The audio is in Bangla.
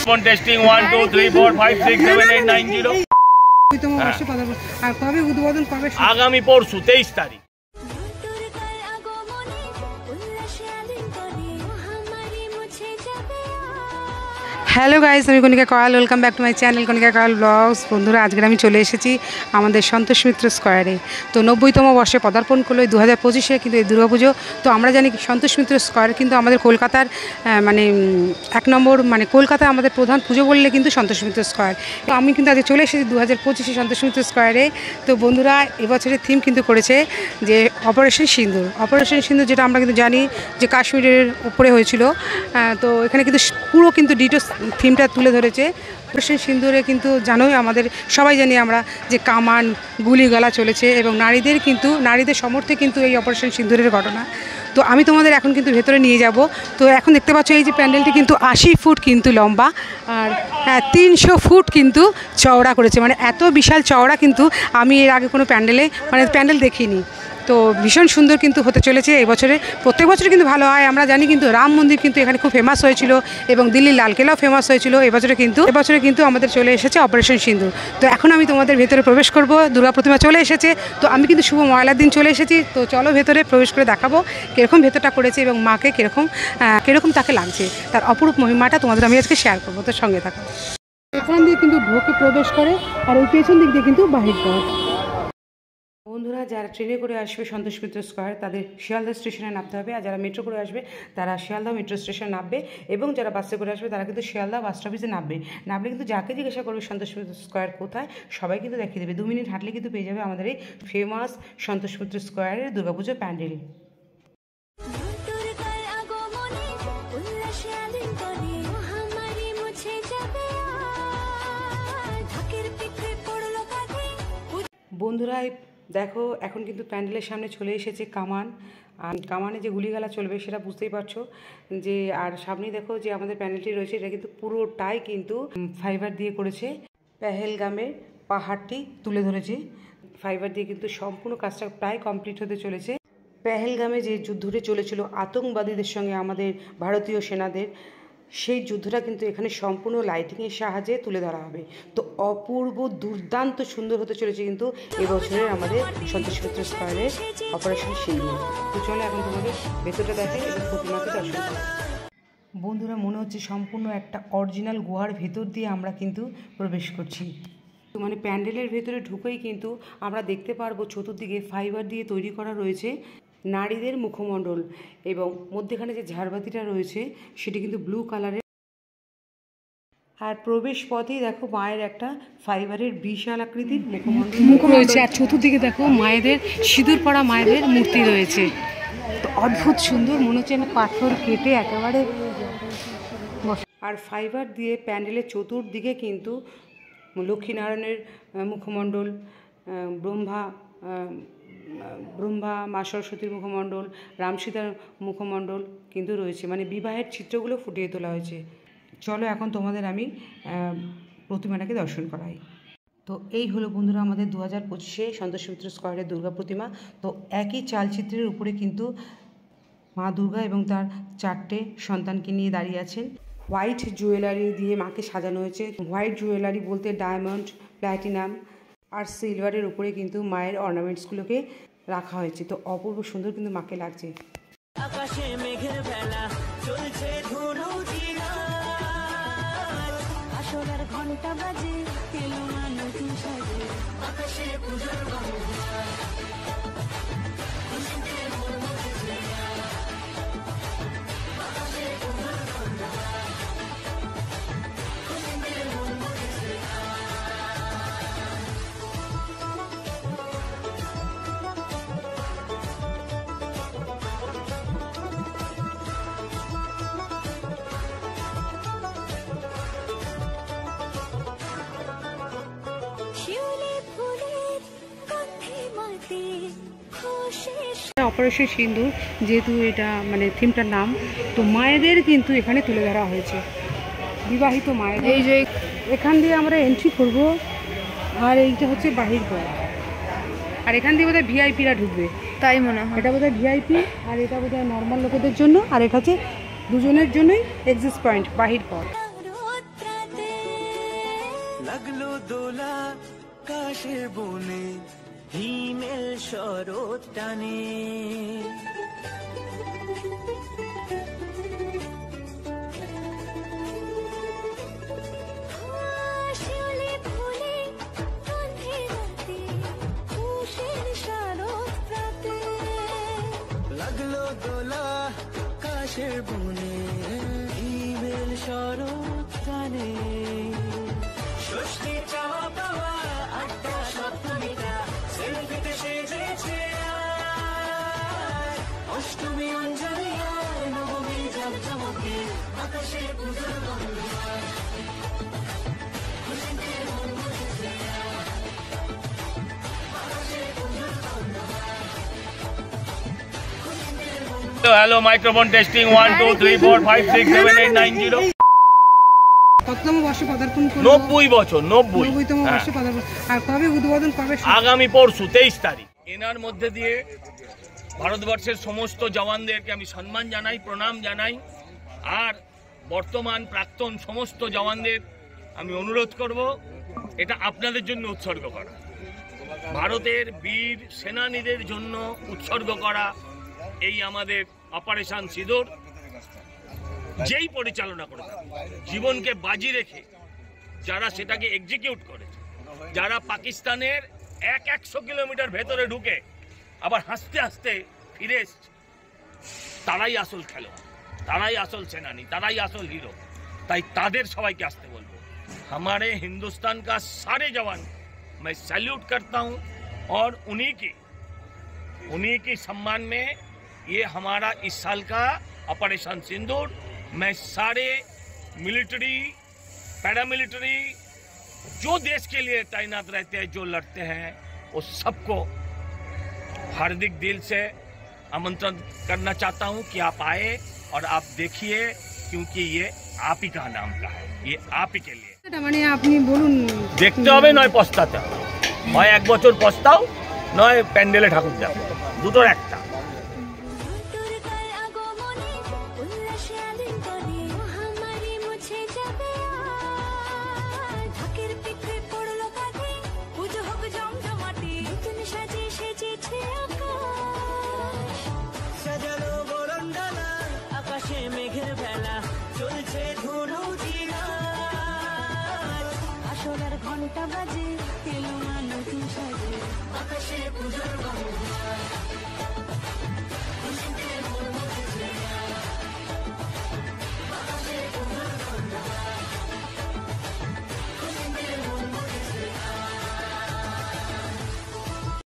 টেস্টিং 1 2 3 4 5 6 7 8 9 0 আর কবে উদ্বোধন কবে? আগামী পরশু 23 তারিখ। হ্যালো গাইস, আমি Kanika Koyal, welcome back to my channel Kanika Koyal vlogs. বন্ধুরা, আজকে আমি চলে এসেছি আমাদের সন্তোষ মিত্র স্কোয়ারে। তো 90তম বর্ষে পদার্পণ করলো এই 2025-এ, কিন্তু এই দুর্গাপুজো। তো আমরা জানি সন্তোষ মিত্র স্কোয়ার কিন্তু আমাদের কলকাতার মানে 1 নম্বর, মানে কলকাতা আমাদের প্রধান পুজো বললে কিন্তু সন্তোষ মিত্র স্কোয়ার। তো আমি কিন্তু আজকে চলে এসেছি 2025-এ সন্তোষ মিত্র স্কোয়ারে। তো বন্ধুরা, এবছরের থিম কিন্তু করেছে যে অপারেশন সিন্দুর। অপারেশন সিন্দুর যেটা আমরা কিন্তু জানি যে কাশ্মীরের উপরে হয়েছিল। তো এখানে কিন্তু পুরো কিন্তু ডিটেলস থিমটা তুলে ধরেছে। অপারেশন সিন্দুরে কিন্তু জানোই, আমাদের সবাই জানি আমরা যে কামান গুলিগালা চলেছে, এবং নারীদের সমর্থে কিন্তু এই অপারেশন সিন্দুরের ঘটনা। তো আমি তোমাদের এখন কিন্তু ভেতরে নিয়ে যাব। তো এখন দেখতে পাচ্ছ এই যে প্যান্ডেলটি কিন্তু 80 ফুট কিন্তু লম্বা, আর 300 ফুট কিন্তু চওড়া করেছে। মানে এত বিশাল চওড়া কিন্তু আমি এর আগে কোনো প্যান্ডেল দেখিনি। তো ভীষণ সুন্দর কিন্তু হতে চলেছে এবছরে। প্রত্যেক বছর কিন্তু ভালো হয়, আমরা জানি। কিন্তু রাম মন্দির কিন্তু এখানে খুব ফেমাস হয়েছিল, এবং দিল্লির লালকেল্লাও ফেমাস হয়েছিল। এবছরে কিন্তু আমাদের চলে এসেছে অপারেশন সিন্দুর। তো এখন আমি তোমাদের ভেতরে প্রবেশ করব। দুর্গা প্রতিমা চলে এসেছে। তো আমি কিন্তু শুভ ময়লার দিন চলে এসেছি। তো চলো ভেতরে প্রবেশ করে দেখাবো কীরকম ভেতরটা করেছে, এবং মাকে কীরকম তাকে লাগছে, তার অপরূপ মহিমাটা তোমাদের আমি আজকে শেয়ার করবো। তো সঙ্গে থাকো। এখান দিয়ে কিন্তু ঢোকে প্রবেশ করে, আর ওই পেছন দিক দিয়ে কিন্তু বাহির করে। বন্ধুরা, যারা ট্রেনে করে আসবে সন্তোষ মিত্র স্কোয়ার, তাদের শিয়ালদা স্টেশনে নামতে হবে। আর যারা মেট্রো করে আসবে তারা শিয়ালদা মেট্রো স্টেশনে নামবে, এবং যারা বাসে করে আসবে তারা কিন্তু শিয়ালদা বাস স্টপেজে নামলে কিন্তু যাকে জিজ্ঞাসা করবে সন্তোষ মিত্র স্কোয়ার কোথায়, সবাই কিন্তু দেখিয়ে দেবে। 2 মিনিট হাঁটলে কিন্তু পেয়ে যাবে আমাদের এই ফেমাস সন্তোষ মিত্র স্কোয়ারের দুর্গাপুজোর প্যান্ডেল। বন্ধুরা, দেখো এখন কিন্তু প্যান্ডেলের সামনে চলে এসেছে কামান। আর কামানে যে গুলিগালা চলবে সেটা বুঝতেই পারছো যে। আর সামনেই দেখো যে আমাদের প্যান্ডেলটি রয়েছে, এটা কিন্তু পুরোটাই কিন্তু ফাইবার দিয়ে করেছে। পেহেলগামের পাহাড়টি তুলে ধরেছে ফাইবার দিয়ে, কিন্তু সম্পূর্ণ কাজটা প্রায় কমপ্লিট হতে চলেছে। পেহেলগামে যে যুদ্ধটি চলেছিল আতঙ্কবাদীদের সঙ্গে আমাদের ভারতীয় সেনাদের, সেই যুদ্ধটা কিন্তু এখানে সম্পূর্ণ লাইটিংয়ের সাহায্যে তুলে ধরা হবে। তো অপূর্ব দুর্দান্ত সুন্দর হতে চলেছে কিন্তু এবছরের আমাদের সন্তোষ মিত্র স্কোয়ারের অপারেশন সিন্দুর। তো চলো এখন তোমাদের ভেতরটা দেখে এবং প্রতিমাকে দর্শন করি। বন্ধুরা, মনে হচ্ছে সম্পূর্ণ একটা অরিজিনাল গুহার ভেতর দিয়ে আমরা কিন্তু প্রবেশ করছি। তো মানে প্যান্ডেলের ভেতরে ঢুকেই কিন্তু আমরা দেখতে পারবো চতুর্দিকে ফাইবার দিয়ে তৈরি করা রয়েছে নারীদের মুখমণ্ডল, এবং মধ্যেখানে যে ঝাড়বাতিটা রয়েছে সেটি কিন্তু ব্লু কালারের। আর প্রবেশ পথেই দেখো মায়ের একটা ফাইবারের বিশাল আকৃতির মুখ রয়েছে, আর চতুর্দিকে দেখো মায়েদের সিঁদুর পরা মায়েদের মূর্তি রয়েছে। তো অদ্ভুত সুন্দর, মনে হচ্ছে না পাথর কেটে একেবারে। আর ফাইবার দিয়ে প্যান্ডেলের চতুর্দিকে কিন্তু লক্ষ্মীনারায়ণের মুখমণ্ডল, ব্রহ্মা মা সরস্বতীর মুখমণ্ডল, রামসীতার মুখমণ্ডল কিন্তু রয়েছে। মানে বিবাহের চিত্রগুলো ফুটিয়ে তোলা হয়েছে। চলো এখন তোমাদের আমি প্রতিমাটাকে দর্শন করাই। তো এই হলো বন্ধুরা আমাদের 2025-এ সন্তোষ মিত্র স্কোয়ারের দুর্গা প্রতিমা। তো একই চালচিত্রের উপরে কিন্তু মা দুর্গা এবং তার 4টে সন্তানকে নিয়ে দাঁড়িয়ে আছেন। হোয়াইট জুয়েলারি দিয়ে মাকে সাজানো হয়েছে। হোয়াইট জুয়েলারি বলতে ডায়মন্ড, প্ল্যাটিনাম আর সিলভারের উপরে কিন্তু মায়ের অর্নামেন্টসগুলোকে রাখা হয়েছে। তো অপূর্ব সুন্দর কিন্তু মাকে লাগছে। আকাশে মেঘের বেলা চলছে ধুনু জিনা, আসরের ঘন্টা বাজে এলো না নতুন সাজে, আকাশে পূজার বাজনা। অপারেশন সিন্দুর যেহেতু এটা মানে থিমটার নাম, তো মায়েদের কিন্তু এখানে তুলে ধরা হয়েছে, বিবাহিত মায়েদের। এই যে এখান দিয়ে আমরা এন্ট্রি করব, আর এইটা হচ্ছে বাহির পথ। আর এখান দিয়ে বোধহয় ভিআইপিরা ঢুকবে, তাই মনে হয়। এটা বোধহয় ভিআইপি, আর এটা বোধহয় নর্মাল লোকেদের জন্য, আর এটা হচ্ছে দুজনের জন্যই এক্সিট পয়েন্ট বাহির পথ। দোলা কাশের বনে হিমেল শরৎ টানে। লাগলো দোলা কাশের বনে হিমেল শরৎ টানে। ষষ্ঠী চাওয়া পাওয়া আড্ডা সপ্তমীটা সেলফিতে সেজেছে অষ্টমী অঞ্জলি আর নবমী জমজমকে আকাশে পুজোর Hello, microphone testing 1 2 3 4 5 6 7 8 9 0. কততম বর্ষে পদার্পণ করলো? 90 বছর 90 90তম বর্ষে পদার্পণ। আর কবে উদ্বোধন, কবে? আগামী পরশু 23 তারিখ। এনার মধ্যে দিয়ে ভারতবর্ষের সমস্ত জওয়ানদেরকে আমি সম্মান জানাই, প্রণাম জানাই। আর বর্তমান প্রাক্তন সমস্ত জওয়ানদের আমি অনুরোধ করব এটা আপনাদের জন্য উৎসর্গ করা, ভারতের বীর সেনানীদের জন্য উৎসর্গ করা। এই আমাদের অপারেশন সিঁদুর যেই পরিচালনা করে জীবনকে বাজি রেখে যারা সেটাকে এক্সিকিউট করেছে, যারা পাকিস্তানের 100 কিলোমিটার ভেতরে ঢুকে আবার হাসতে হাসতে ফিরে এসছে, তারাই আসল খেলোয়াড়, তারাই আসল সেনানী, তারাই আসল হিরো। তাই তাদের সবাইকে আসতে বলবো। हमारे हिंदुस्तान का सारे जवान मैं सैल्यूट करता हूं और उन्हीं की सम्मान में ये हमारा इस साल का ऑपरेशन सिंदूर। मैं सारे मिलिट्री, पैरामिलिट्री जो देश के लिए तैनात रहते हैं, जो लड़ते हैं, वो सबको हार्दिक दिल से आमंत्रण करना चाहता हूं कि आप आए और आप देखिए, क्योंकि ये आप ही का नाम का है, ये आप ही के लिए। মানে আপনি বলুন, দেখতে হবে নয় পস্তাতে হবে, হয় 1 বছর পস্তাও নয় প্যান্ডেলে ঠাকুর দাও, দুটোর একটা। আকাশে মেঘের বেলা চলছে ধুনু আসলার ঘন্টা বাজে এলো নতুন সাজে আকাশে পুজোর